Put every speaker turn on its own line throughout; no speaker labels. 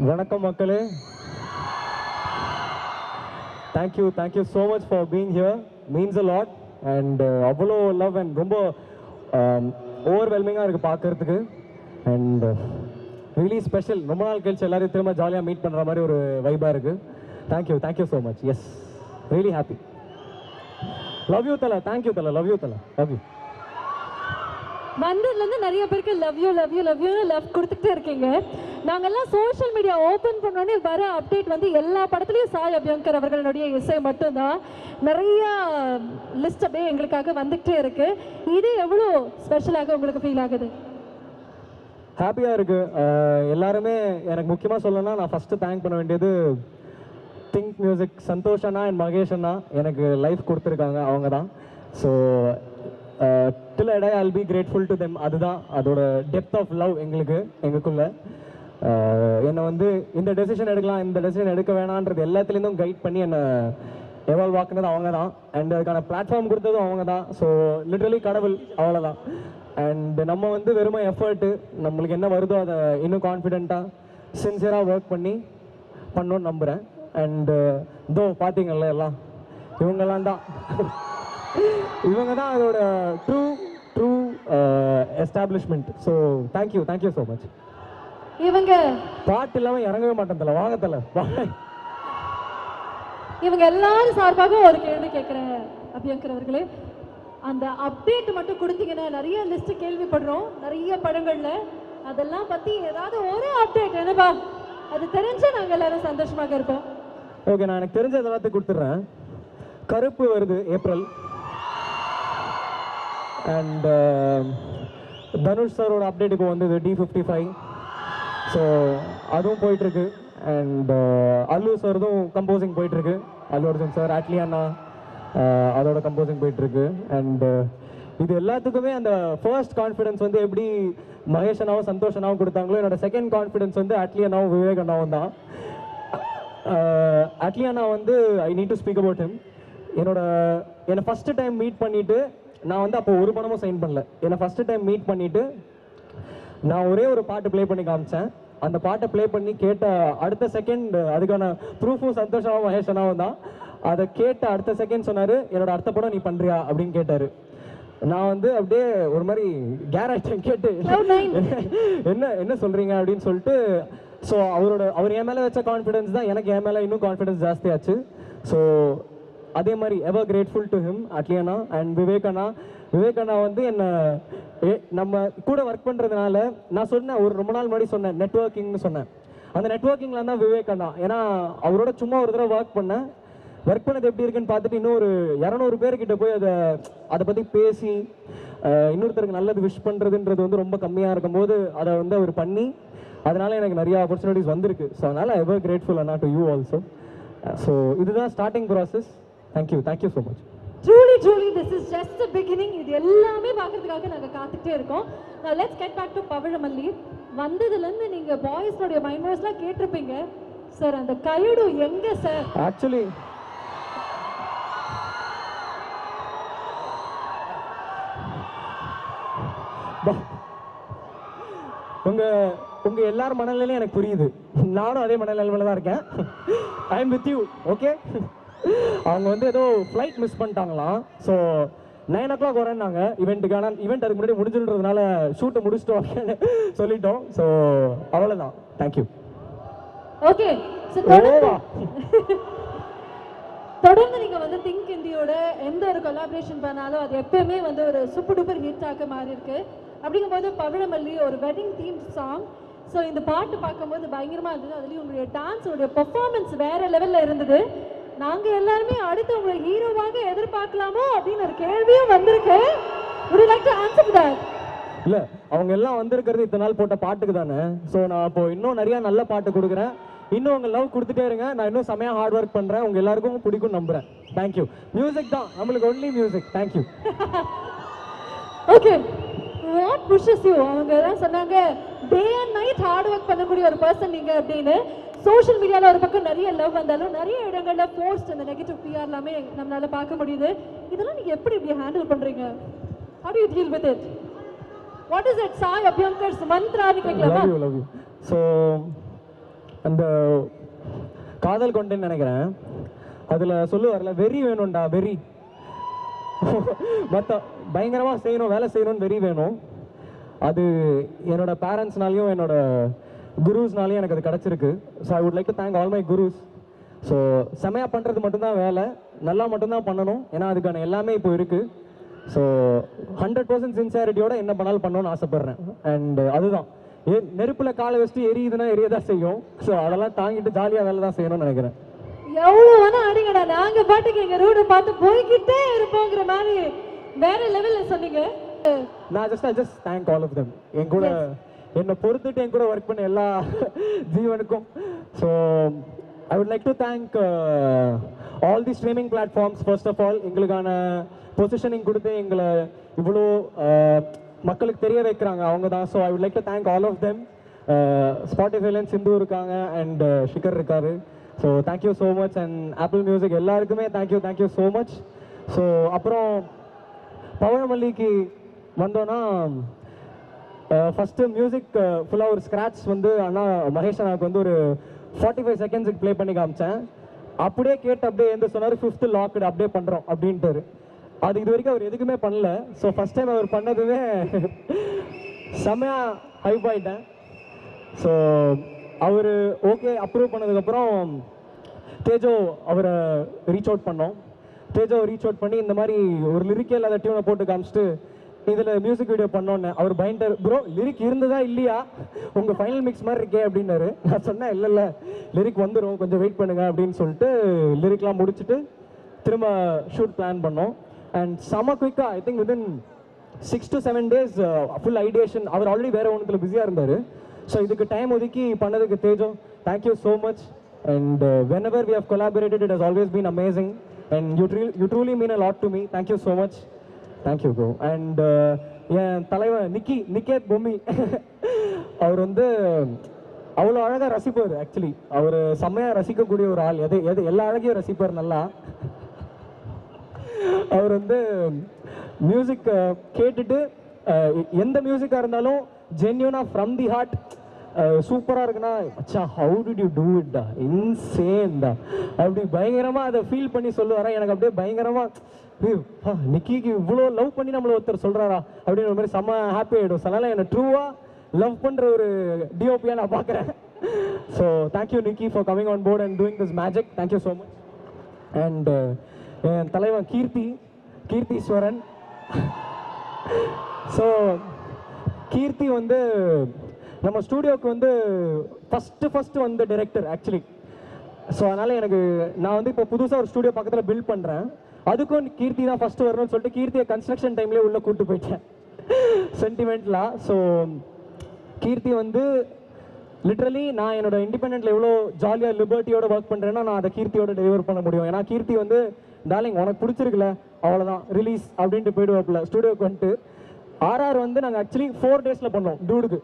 வணக்கம் மக்களே. Thank you so much for being here. Means a lot. And அவ்வளோ love and ரொம்ப ஓவர்வெல்மிங்காக இருக்குது பார்க்கறதுக்கு. And really special. ரொம்ப நாள் கழிச்சு எல்லாரையும் திரும்ப ஜாலியாக மீட் பண்ணுற மாதிரி ஒரு வைபாக இருக்குது. Thank you so much. Yes, really happy. Love you தலை. தேங்க்யூ தலை. லவ் யூ தலை. Love you.
வந்ததுலேருந்து நிறைய பேருக்கு லவ் கொடுத்துட்டே இருக்கீங்க. நாங்கள்லாம் சோஷியல் மீடியா ஓப்பன் பண்ணோடனே வர அப்டேட் வந்து எல்லா படத்துலையும் சாய் அபியங்கர் அவர்களுடைய இசை மட்டும்தான். நிறைய லிஸ்ட் அப்படியே எங்களுக்காக வந்துகிட்டே இருக்கு. இது எவ்வளோ ஸ்பெஷலாக உங்களுக்கு ஃபீல் ஆகுது?
ஹாப்பியாக இருக்குது. எல்லாருமே எனக்கு முக்கியமாக சொல்லணும்னா நான் ஃபஸ்ட்டு தேங்க் பண்ண வேண்டியது திங்க் மியூசிக் சந்தோஷ் அண்ணா அண்ட் மகேஷ் அண்ணா. எனக்கு லைஃப் கொடுத்துருக்காங்க, அவங்க தான். So till I die I'll be grateful to them. அதுதான் அதோட டெப்த் ஆஃப் லவ் எங்களுக்குள்ள. என்னை வந்து இந்த டெசிஷன் எடுக்கலாம், இந்த டெசிஷன் எடுக்க வேணான்றது எல்லாத்துலேருந்தும் கைட் பண்ணி என்னை எவால்வ் ஆக்குனது அவங்க தான். அண்ட் அதுக்கான பிளாட்ஃபார்ம் கொடுத்ததும் அவங்க தான். ஸோ லிட்ரலி கடவுள், அவ்வளோதான். அண்ட் நம்ம வந்து வெறுமை எஃபர்ட்டு, நம்மளுக்கு என்ன வருதோ அதை இன்னும் கான்ஃபிடென்ட்டாக சின்சியராக ஒர்க் பண்ணணும்னு நம்புகிறேன். அண்டு இதோ பார்த்தீங்கல்ல எல்லாம் இவங்கெல்லாம் தான் இவங்க தான் அதோட true establishment. So thank you so much.
இவங்க
பாட்டு இல்லாமல் இறங்கவே மாட்டேன் தலை. வாங்க தலை.
இவங்க எல்லாரும் சார்பாக ஒரு கேள்வி கேட்குறேன் அபியங்கர் அவர்களே. அந்த அப்டேட் மட்டும் கொடுத்தீங்கன்னா நிறைய லிஸ்ட் கேள்விப்படுறோம் நிறைய படங்கள்ல. அதெல்லாம் பற்றி ஏதாவது ஒரு அப்டேட் என்னப்பா, அது தெரிஞ்சு நாங்கள் எல்லாரும் சந்தோஷமாக இருப்போம்.
ஓகே, நான் எனக்கு தெரிஞ்ச எல்லாத்தையும் கொடுத்துட்றேன். கருப்பு வருது ஏப்ரல். அண்ட் தனுஷ் சாரோட அப்டேட் இப்போ வந்தது D55. ஸோ அதுவும் போயிட்டுருக்கு. அண்ட் அல்லு சார்தும் கம்போசிங் போயிட்டுருக்கு. அல்லு அர்ஜுன் சார், அட்லி அண்ணா அதோட கம்போசிங் போயிட்டுருக்கு. அண்டு இது எல்லாத்துக்குமே அந்த ஃபர்ஸ்ட் கான்ஃபிடன்ஸ் வந்து எப்படி மகேஷ் அண்ணாவும் சந்தோஷ் அண்ணாவும் கொடுத்தாங்களோ, என்னோட செகண்ட் கான்ஃபிடன்ஸ் வந்து அட்லி அண்ணாவும் விவேக் அண்ணாவும் தான். அட்லி அண்ணா வந்து I need to speak about him. என்னை ஃபஸ்ட்டு டைம் மீட் பண்ணிவிட்டு நான் வந்து அப்போ ஒரு படமும் சைன் பண்ணல. என்னை ஃபஸ்ட்டு டைம் மீட் பண்ணிவிட்டு நான் ஒரே ஒரு பாட்டு ப்ளே பண்ணி காமிச்சேன். அந்த பாட்டை ப்ளே பண்ணி கேட்ட அடுத்த செகண்ட் அதுக்கான ப்ரூஃபும் சந்தோஷமாகவும் மகேஷ் அண்ணாவும் தான். அதை கேட்ட அடுத்த செகண்ட் சொன்னார், என்னோட அடுத்த படம் நீ பண்ணுறியா அப்படின்னு கேட்டார். நான் வந்து அப்படியே ஒரு மாதிரி கேரக்டர் கேட்டு என்ன சொல்கிறீங்க அப்படின்னு சொல்லிட்டு. ஸோ அவர் என் மேலே வச்ச கான்ஃபிடன்ஸ் தான் எனக்கு என் மேலே இன்னும் கான்ஃபிடன்ஸ் ஜாஸ்தியாச்சு. ஸோ அதே மாதிரி ever grateful to him Atlee அண்ணா அண்ட் விவேக் அண்ணா வந்து என்னை நம்ம கூட ஒர்க் பண்ணுறதுனால நான் சொன்னேன், ஒரு ரொம்ப நாள் முன்னாடி சொன்னேன் நெட்வொர்க்கிங்னு சொன்னேன். அந்த நெட்வொர்க்கிங்கில் தான் விவேக் அண்ணா. ஏன்னா அவரோட சும்மா ஒரு தடவை ஒர்க் பண்ணது எப்படி இருக்குன்னு பார்த்துட்டு இன்னும் ஒரு 200 பேர்கிட்ட போய் அதை பற்றி பேசி இன்னொருத்தருக்கு நல்லது விஷ் பண்ணுறதுன்றது வந்து ரொம்ப கம்மியாக இருக்கும்போது அதை வந்து அவர் பண்ணி அதனால எனக்கு நிறைய ஆப்பர்ச்சுனிட்டிஸ் வந்திருக்கு. ஸோ அதனால் எவர் கிரேட்ஃபுல் அண்ணா டு யூ ஆல்சோ. ஸோ இதுதான் starting process. Thank you so much.
Truly this is just the beginning. இது எல்லாமே பார்க்கறதுக்காக நாங்கள் காத்துக்கிட்டே இருக்கோம். Now let's get back to பவழமல்லி. வந்ததுலேருந்து நீங்கள் பாய்ஸோடைய மைண்ட் வாய்ஸ்லாம் கேட்டிருப்பீங்க. சார் அந்த கைடு எங்கே சார்?
ஆக்சுவலி உங்க எல்லார் மனநிலையும் எனக்கு புரியுது. நானும் அதே மனநிலைமையில தான் இருக்கேன். I am with you. Okay, அவங்க வந்து ஏதோ ஃப்ளைட் மிஸ் பண்ணிட்டாங்களாம். ஸோ 9 o'clock வரேன்னாங்க ஈவெண்ட்டுக்கான. ஈவெண்ட் அதுக்கு முன்னாடி முடிஞ்சுன்றதுனால ஷூட்டை முடிச்சுட்டு சொல்லிட்டோம். ஸோ அவ்வளோதான். தேங்க்யூ.
ஓகே, தொடர்ந்து நீங்கள் வந்து திங்க் இந்தியோட எந்த ஒரு கொலாபரேஷன் பண்ணாலும் அது எப்பயுமே வந்து ஒரு சூப்பர் டூப்பர் ஹிட்டாக மாறி இருக்கு. அப்படிங்கும்போது பவழமல்லி ஒரு வெட்டிங் தீம் சாங். ஸோ இந்த பாட்டு பார்க்கும்போது பயங்கரமாக இருந்தது. அதுலேயும் உங்களுடைய டான்ஸ், உங்களுடைய பெர்ஃபார்மன்ஸ் வேற லெவலில் இருந்தது. நாங்கள் எல்லாருமே அடுத்து உங்களை ஹீரோவாக எதிர்பார்க்கலாமோ அப்படின்னு ஒரு கேள்வியும் வந்திருக்கு. Would you like to answer that?
இல்லை, அவங்க எல்லாம் வந்திருக்கிறது இத்தனை நாள் போட்ட பாட்டுக்கு தானே. ஸோ நான் இப்போ இன்னும் நிறையா நல்ல பாட்டு கொடுக்குறேன். இன்னும் உங்கள் லவ் கொடுத்துட்டே இருங்க. நான் இன்னும் செமையாக ஹார்ட் ஒர்க் பண்ணுறேன். உங்கள் எல்லாருக்கும் பிடிக்கும் நம்புகிறேன். தேங்க்யூ. மியூசிக் தான் நம்மளுக்கு, only music. Thank you.
Okay, what புஷஸ் you? அவங்க தான் சொன்னாங்க day and night hard work பண்ணக்கூடிய ஒரு பர்சன் நீங்கள் அப்படின்னு. சோஷியல் மீடியாவில் ஒரு பக்கம் நிறைய லவ் வந்தாலும் நிறைய இடங்களில் போஸ்ட் அந்த நெகட்டிவ் பிஆர் எல்லாமே நம்மளால பார்க்க முடியுது. இதெல்லாம் நீங்கள் எப்படி இப்படி ஹேண்டில் பண்ணுறீங்க? How do you deal with it? What is it? Sai Abhyankar's mantra?
Love you. So அந்த காதல் கொண்டேன்னு நினைக்கிறேன். அதில் சொல்லுவார்ல, வெறி வேணும்டா வெறி. மற்ற பயங்கரமாக செய்யணும், வேலை செய்யணும்னு வெறி வேணும். அது என்னோட பேரண்ட்ஸ்னாலையும் என்னோட குருஸ்னாலையும் எனக்கு அது கிடச்சிருக்கு. So I would like to thank all my gurus. So செமையாக பண்ணுறது மட்டும்தான் வேலை, நல்லா மட்டும்தான் பண்ணணும். ஏன்னா அதுக்கான எல்லாமே இப்போ இருக்குது. ஸோ 100% சின்சியாரிட்டியோட என்ன பண்ணாலும் பண்ணணும்னு ஆசைப்பட்றேன். அண்ட் அதுதான் நெருப்பில் காலை வச்சுட்டு எரியுதுன்னா எரியதான் செய்யும். ஸோ அதெல்லாம் தாங்கிட்டு ஜாலியாக வேலை தான் செய்யணும்னு நினைக்கிறேன்.
எவ்வளவு வேணா அடிங்கடா, நாங்க பாட்டுக்கு எங்க ரூட பார்த்து போய்கிட்டே இருப்போங்கிற மாதிரி வேற லெவல்ல சொன்னீங்க.
நான் just thank all of them. என் கூட என்னை பொறுத்துட்டு என் கூட ஒர்க் பண்ண எல்லா ஜீவனுக்கும். So I would like to thank all the streaming platforms. First of all எங்களுக்கான பொசிஷனிங் கொடுத்து எங்களை இவ்வளோ மக்களுக்கு தெரிய வைக்கிறாங்க அவங்க தான். So I would like to thank all of them. ஸ்பாட்டிஃபைலேருந்து சிந்து இருக்காங்க அண்ட் ஷிகர் இருக்காரு. So thank you so much. And Apple Music எல்லாருக்குமே தேங்க்யூ ஸோ மச். ஸோ அப்புறம் பவழமல்லிக்கு வந்தோன்னா ஃபஸ்ட்டு மியூசிக் ஃபுல்லாக ஒரு ஸ்க்ராட்ச் வந்து அண்ணா மகேஷ் அண்ணாவுக்கு வந்து ஒரு 45 செகண்ட்ஸுக்கு ப்ளே பண்ணி காமிச்சேன். அப்படியே கேட்டு அப்படியே எந்த சொன்னார் 5th லாக்டு அப்படியே பண்ணுறோம் அப்படின்ட்டு. அது இது வரைக்கும் அவர் எதுக்குமே பண்ணல. ஸோ ஃபஸ்ட் டைம் அவர் பண்ணதுமே செம்மையாக ஹைப் ஆகிட்டேன். ஸோ அவர் ஓகே அப்ரூவ் பண்ணதுக்கப்புறம் தேஜோ அவரை ரீச் அவுட் பண்ணோம். தேஜோ ரீச் அவுட் பண்ணி இந்த மாதிரி ஒரு லிரிக்கே இல்லாத டியூனை போட்டு காமிச்சிட்டு இதில் மியூசிக் வீடியோ பண்ணோன்னு அவர் பயன்டர் ப்ரோ லிரிக் இருந்ததா இல்லையா உங்கள் ஃபைனல் மிக்ஸ் மாதிரி இருக்கே அப்படின்னாரு. நான் சொன்னேன் இல்லை லிரிக் வந்துடும் கொஞ்சம் வெயிட் பண்ணுங்க அப்படின்னு சொல்லிட்டு லிரிக்லாம் முடிச்சுட்டு திரும்ப ஷூட் பிளான் பண்ணோம். அண்ட் செம குயிக்காக I think within 6 to 7 days full ideation. அவர் ஆல்ரெடி வேறு ஒன்றுத்தில் பிஸியாக இருந்தார். ஸோ இதுக்கு டைம் ஒதுக்கி பண்ணதுக்கு Tejo thank you so much. And whenever we have collaborated it has always been amazing and you truly mean a lot to me. Thank you so much. Thank you bro. And என் தலைவன் நிக்கேத் பொம்மி அவர் வந்து அவ்வளோ அழகாக ரசிப்பார். Actually அவர் செம்மையாக ரசிக்கக்கூடிய ஒரு ஆள். எது எல்லா அழகையும் ரசிப்பார் நல்லா. அவர் வந்து மியூசிக் கேட்டுட்டு எந்த மியூசிக்காக இருந்தாலும் ஜென்யூனாக ஃப்ரம் தி ஹார்ட் சூப்பராக இருக்குன்னா அச்சா how did you do it insane தான் அப்படி பயங்கரமாக அதை ஃபீல் பண்ணி சொல்லுவாரா. எனக்கு அப்படியே பயங்கரமாக நிக்கிக்கு இவ்வளோ லவ் பண்ணி நம்மளை ஒருத்தர் சொல்கிறாரா அப்படின்னு ஒரு மாதிரி செம்ம ஹாப்பி ஆகிடும். அதனால் என்னை ட்ரூவாக லவ் பண்ணுற ஒரு டிஓபியாக நான் பார்க்குறேன். So thank you Nikki for coming on board and doing this magic. Thank you so much. And என் தலைவன் கீர்த்தீஸ்வரன். ஸோ கீர்த்தி வந்து நம்ம ஸ்டூடியோவுக்கு வந்து ஃபஸ்ட்டு வந்த டைரக்டர் ஆக்சுவலி. ஸோ அதனால் நான் வந்து இப்போ புதுசாக ஒரு ஸ்டூடியோ பக்கத்தில் பில்ட் பண்ணுறேன். அதுக்கும் கீர்த்தி தான் ஃபஸ்ட்டு வரணும்னு சொல்லிட்டு கீர்த்தியை கன்ஸ்ட்ரக்ஷன் டைம்லேயே உள்ளே கூப்பிட்டு போயிட்டேன் சென்டிமெண்ட்லாம். ஸோ கீர்த்தி வந்து லிட்ரலி நான் என்னோட இண்டிபெண்டன்ட்ல எவ்வளோ ஜாலியாக லிபர்ட்டியோட ஒர்க் பண்ணுறேன்னா நான் அதை கீர்த்தியோட டெலிவர் பண்ண முடியும். ஏன்னா கீர்த்தி வந்து டார்லிங் உனக்கு பிடிச்சிருக்குல்ல அவ்வளோதான் ரிலீஸ் அப்படின்ட்டு போயிடுவாப்பில் ஸ்டூடியோக்கு வந்துட்டு. ஆர்ஆர் வந்து நாங்கள் ஆக்சுவலி 4 days பண்ணோம் டூடுக்கு.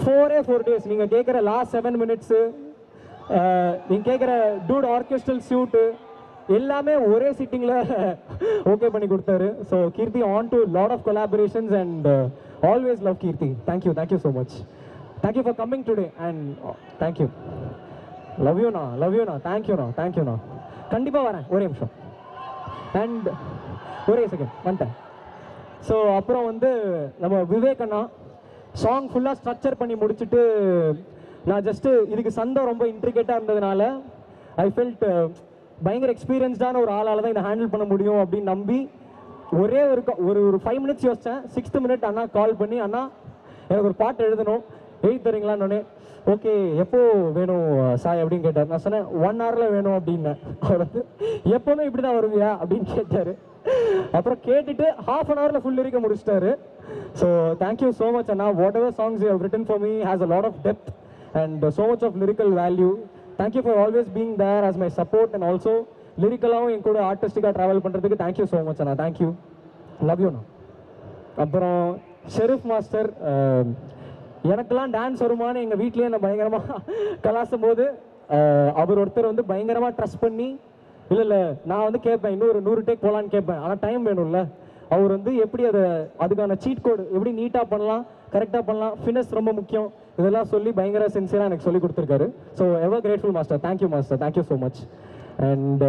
4 days. நீங்கள் கேட்குற லாஸ்ட் 7 minutes நீங்கள் கேட்குற டூட் ஆர்கெஸ்ட்ரல் ஷூட்டு எல்லாமே ஒரே சிட்டிங்கில் ஓகே பண்ணி கொடுத்தாரு. So Keerthi on to lot of collaborations and always love Keerthi. Thank you so much. Thank you for coming today and thank you. Love யூண்ணா. தேங்க்யூண்ணா. கண்டிப்பாக வரேன். ஒரே நிமிஷம் அண்ட் ஒரே செகண்ட் வந்துட்டேன். ஸோ அப்புறம் வந்து நம்ம விவேக் அண்ணா சாங் ஃபுல்லாக ஸ்ட்ரக்சர் பண்ணி முடிச்சுட்டு நான் ஜஸ்ட்டு இதுக்கு சந்தம் ரொம்ப இன்ட்ரிகேட்டாக இருந்ததுனால ஐ ஃபெல்ட் பயங்கர எக்ஸ்பீரியன்ஸ்டான ஒரு ஆளால் தான் இதை ஹேண்டில் பண்ண முடியும் அப்படின்னு நம்பி ஒரே ஒரு 5 minutes யோசித்தேன். 6th minute அண்ணா கால் பண்ணி அண்ணா எனக்கு ஒரு பாட்டு எழுதணும் எழுதி தரீங்களான்னு. ஓகே எப்போ வேணும் சாய் அப்படின்னு கேட்டார். நான் சொன்னேன் 1 hourல வேணும் அப்படின்னேன். அவர் வந்து எப்போவுமே இப்படி தான் வருவியா அப்படின்னு கேட்டார். அப்புறம் கேட்டுட்டு 1/2 hourல ஃபுல் லிரிக்க முடிச்சிட்டாரு. ஸோ தேங்க்யூ ஸோ மச் அண்ணா. Whatever songs you have written for me has a lot of depth and so much of lyrical value. Thank you for always being there as my support and also லிரிக்கலாகவும் என் கூட ஆர்டிஸ்டிக்காக travel பண்ணுறதுக்கு thank you so much அண்ணா. Thank you. Love யூண்ணா. அப்புறம் Sherif master எனக்கெல்லாம் dance வருமானு எங்கள் வீட்லேயே என்ன பயங்கரமாக கலாசும் போது அவர் ஒருத்தர் வந்து பயங்கரமாக ட்ரஸ்ட் பண்ணி இல்லை நான் வந்து கேட்பேன் இன்னும் ஒரு 100 take போகலான்னு கேட்பேன். ஆனால் டைம் வேணும்ல. அவர் வந்து எப்படி அதுக்கான சீட் கோடு எப்படி நீட்டாக பண்ணலாம், கரெக்டாக பண்ணலாம், ஃபினிஷ் ரொம்ப முக்கியம், இதெல்லாம் சொல்லி பயங்கர சின்சியராக எனக்கு சொல்லி கொடுத்துருக்காரு. So ever grateful master. Thank you master, thank you so much. And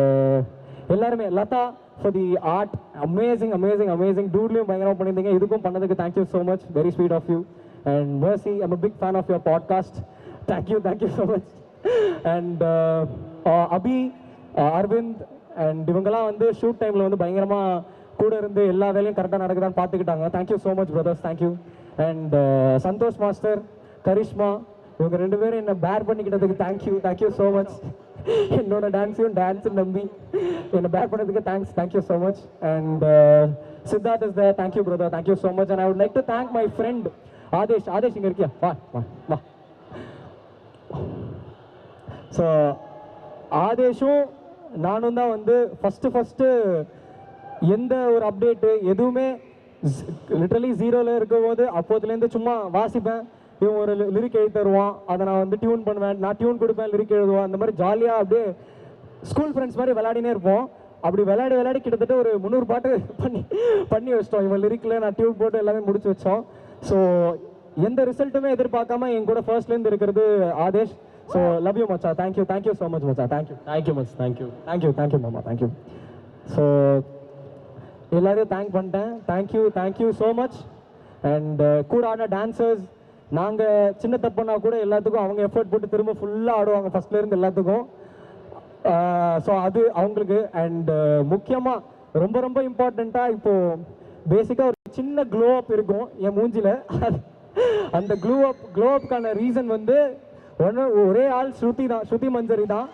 எல்லாருமே Latha for the art, amazing amazing amazing. டூட்லையும் பயங்கரமாக பண்ணியிருந்தீங்க, இதுக்கும் பண்ணதுக்கு thank you so much, very sweet of you. And Mercy, I'm a big fan of your podcast. Thank you so much. And Abhi, Aravind and இவங்கெல்லாம் வந்து shoot டைமில் வந்து பயங்கரமாக கூட இருந்து எல்லா வேலையும் கரெக்டாக நடக்குதான்னு பார்த்துக்கிட்டாங்க. Thank you so much brothers, thank you. And Santhosh master, Karishma, இவங்க 2 பேரும் என்னை பேர் பண்ணிக்கிட்டதுக்கு தேங்க்யூ ஸோ மச். என்னோட டான்ஸ் நம்பி என்னை பேர் பண்ணதுக்கு thank you so much. And Siddharth is there, thank you brother, thank you so much. And I would like to thank my friend Aadesh இங்கே இருக்கியா? வா. ஸோ ஆதேஷும் நானும் தான் வந்து ஃபஸ்ட்டு எந்த ஒரு அப்டேட்டு எதுவுமே லிட்ரலி 0ல் இருக்கும்போது அப்போதுலேருந்து சும்மா வாசிப்பேன், இவன் ஒரு லிரிக் எழுதி தருவான், அதை நான் வந்து டியூன் பண்ணுவேன், நான் டியூன் கொடுப்பேன், லிரிக் எழுதுவான். அந்த மாதிரி ஜாலியாக அப்படியே ஸ்கூல் ஃப்ரெண்ட்ஸ் மாதிரி விளையாடினே இருப்போம். அப்படி விளையாடி கிட்டத்தட்ட ஒரு 300 பாட்டு பண்ணி வச்சிட்டோம். இவன் லிரிக்கில் நான் டியூன் போட்டு எல்லாமே முடிச்சு வச்சோம். ஸோ எந்த ரிசல்ட்டுமே எதிர்பார்க்காம என் கூட ஃபர்ஸ்ட்லேருந்து இருக்கிறது ஆதேஷ். ஸோ லவ் யூ மச்சா, தேங்க்யூ ஸோ மச் மச்சா, தேங்க்யூ மச், தேங்க்யூ மாமா, தேங்க்யூ. ஸோ எல்லாரையும் தேங்க் பண்ணிட்டேன். Thank you so much. அண்ட் கூட ஆடின டான்சர்ஸ், நாங்கள் சின்ன தப்புனா கூட எல்லாத்துக்கும் அவங்க எஃபர்ட் போட்டு திரும்ப ஃபுல்லாக ஆடுவாங்க ஃபஸ்ட்லேருந்து எல்லாத்துக்கும். ஸோ அது அவங்களுக்கு. அண்ட் முக்கியமாக ரொம்ப இம்பார்ட்டண்ட்டாக இப்போது பேசிக்காக ஒரு சின்ன க்ளோ அப் இருக்கும் என் மூஞ்சில். அந்த க்ளோ அப்கான ரீசன் வந்து ஒரே ஆள் ஸ்ருதி மஞ்சரி தான்.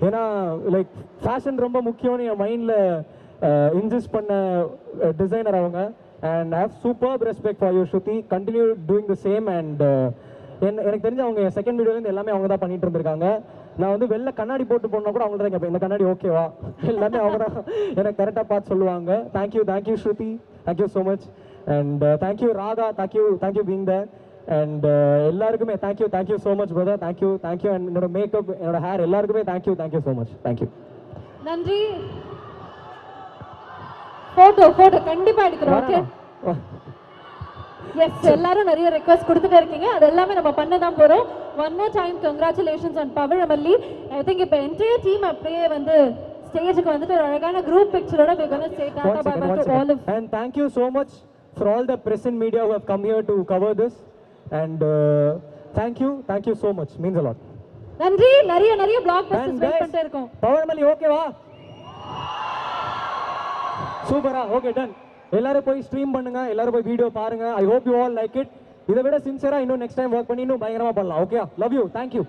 ஏன்னா லைக் ஃபேஷன் ரொம்ப முக்கியம்னு என் மைண்டில் இன்ஜஸ்ட் பண்ண டிசைனர் அவங்க. And I have super respect for you Shruti, continue doing the same. And எனக்கு தெரிஞ்சு அவங்க செகண்ட் வீடியோலேருந்து எல்லாமே அவங்க தான் பண்ணிட்டு இருந்திருக்காங்க. நான் வந்து வெளில கண்ணாடி போட்டு போனால் கூட அவங்கள்ட்ட தான் கேட்பேன், இந்த கண்ணாடி ஓகேவா, எல்லாமே அவங்க தான் எனக்கு கரெக்டாக பார்த்து சொல்லுவாங்க. Thank you Shruthi, thank you so much. And thank you Radha, thank you being there. And எல்லாருக்குமே thank you so much brother, thank you. And என்னோட மேக்கப், என்னோட ஹேர், எல்லாருக்குமே தேங்க்யூ ஸோ மச், தேங்க்யூ.
நன்றி. போட்டோ கண்டிப்பா எடுக்கிறோம். ஓகே, எஸ், எல்லாரும் நிறைய ரெக்வெஸ்ட் கொடுத்துட்டே இருக்கீங்க, அது எல்லாமே நம்ம பண்ண தான் போறோம். One more time congratulations on Pavazhamalli. I think இப்போ என்டையர் டீம் அப்படியே வந்து ஸ்டேஜுக்கு வந்துட்டு ஒரு அழகான குரூப் பிக்சரோட we going to say tata bye bye to all of.
And thank you so much for all the press and media who have come here to cover this. And thank you so much, means a lot.
நன்றி. நிறைய black busters wait பண்ணிட்டே இருக்கோம்.
பவழமல்லி ஓகேவா? சூப்பரா, okay done. எல்லாரும் போய் stream பண்ணுங்க, எல்லாரும் போய் வீடியோ பாருங்க. I hope you all like it. இதை விட சின்சியரா இன்னும் நெக்ஸ்ட் டைம் ஒர்க் பண்ணி இன்னும் பயங்கரமா பண்ணலாம். Okay, love you, thank you.